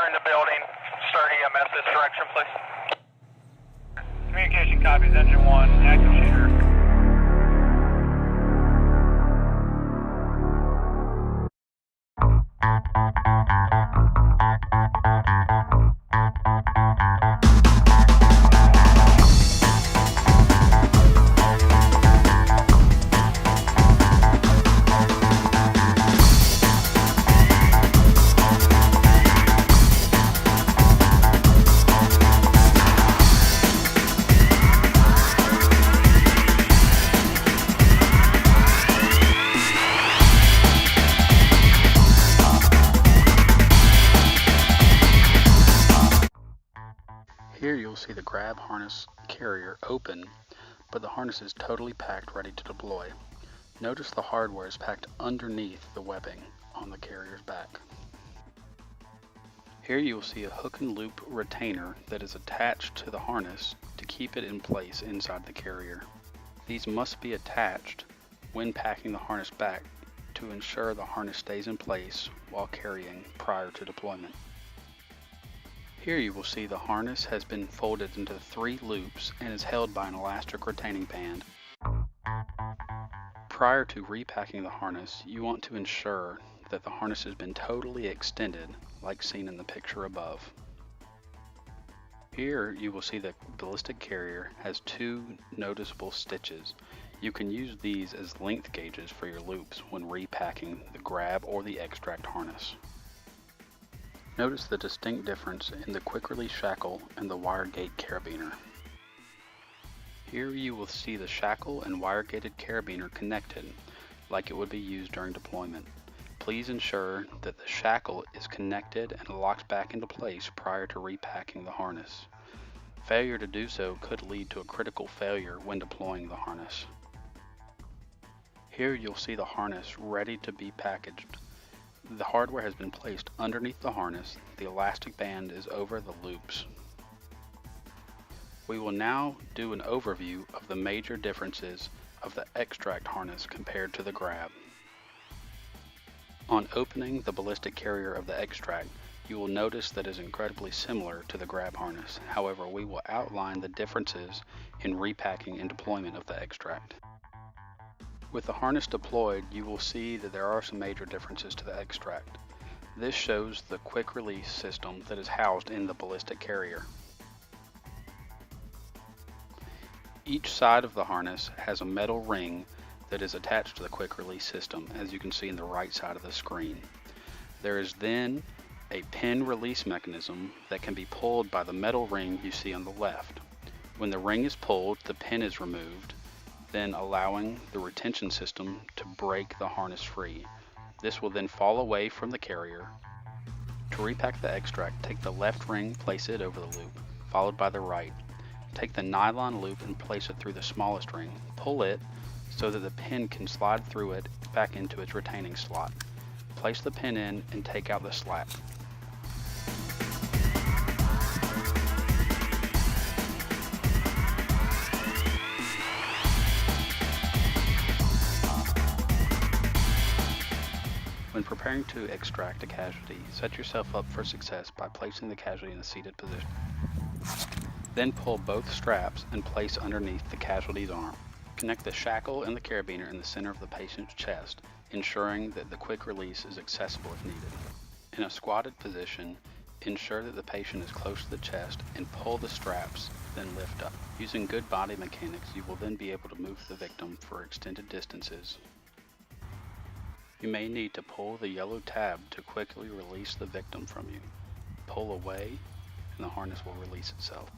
in the building. Start EMS this direction, please. Communication copies, engine 1, active shooter. Here you'll see the grab harness carrier open, but the harness is totally packed ready to deploy. Notice the hardware is packed underneath the webbing on the carrier's back. Here you will see a hook and loop retainer that is attached to the harness to keep it in place inside the carrier. These must be attached when packing the harness back to ensure the harness stays in place while carrying prior to deployment. Here you will see the harness has been folded into 3 loops and is held by an elastic retaining band. Prior to repacking the harness, you want to ensure that the harness has been totally extended, like seen in the picture above. Here you will see the ballistic carrier has 2 noticeable stitches. You can use these as length gauges for your loops when repacking the grab or the extract harness. Notice the distinct difference in the quick release shackle and the wire gate carabiner. Here you will see the shackle and wire gated carabiner connected like it would be used during deployment. Please ensure that the shackle is connected and locked back into place prior to repacking the harness. Failure to do so could lead to a critical failure when deploying the harness. Here you'll see the harness ready to be packaged. The hardware has been placed underneath the harness. The elastic band is over the loops. We will now do an overview of the major differences of the extract harness compared to the grab. On opening the ballistic carrier of the extract, you will notice that it is incredibly similar to the grab harness. However, we will outline the differences in repacking and deployment of the extract. With the harness deployed, you will see that there are some major differences to the extract. This shows the quick release system that is housed in the ballistic carrier. Each side of the harness has a metal ring that is attached to the quick release system, as you can see in the right side of the screen. There is then a pin release mechanism that can be pulled by the metal ring you see on the left. When the ring is pulled, the pin is removed, then allowing the retention system to break the harness free. This will then fall away from the carrier. To repack the extract, take the left ring, place it over the loop, followed by the right. Take the nylon loop and place it through the smallest ring. Pull it so that the pin can slide through it back into its retaining slot. Place the pin in and take out the slat. When preparing to extract a casualty, set yourself up for success by placing the casualty in a seated position. Then pull both straps and place underneath the casualty's arm. Connect the shackle and the carabiner in the center of the patient's chest, ensuring that the quick release is accessible if needed. In a squatted position, ensure that the patient is close to the chest and pull the straps, then lift up. Using good body mechanics, you will then be able to move the victim for extended distances. You may need to pull the yellow tab to quickly release the victim from you. Pull away and the harness will release itself.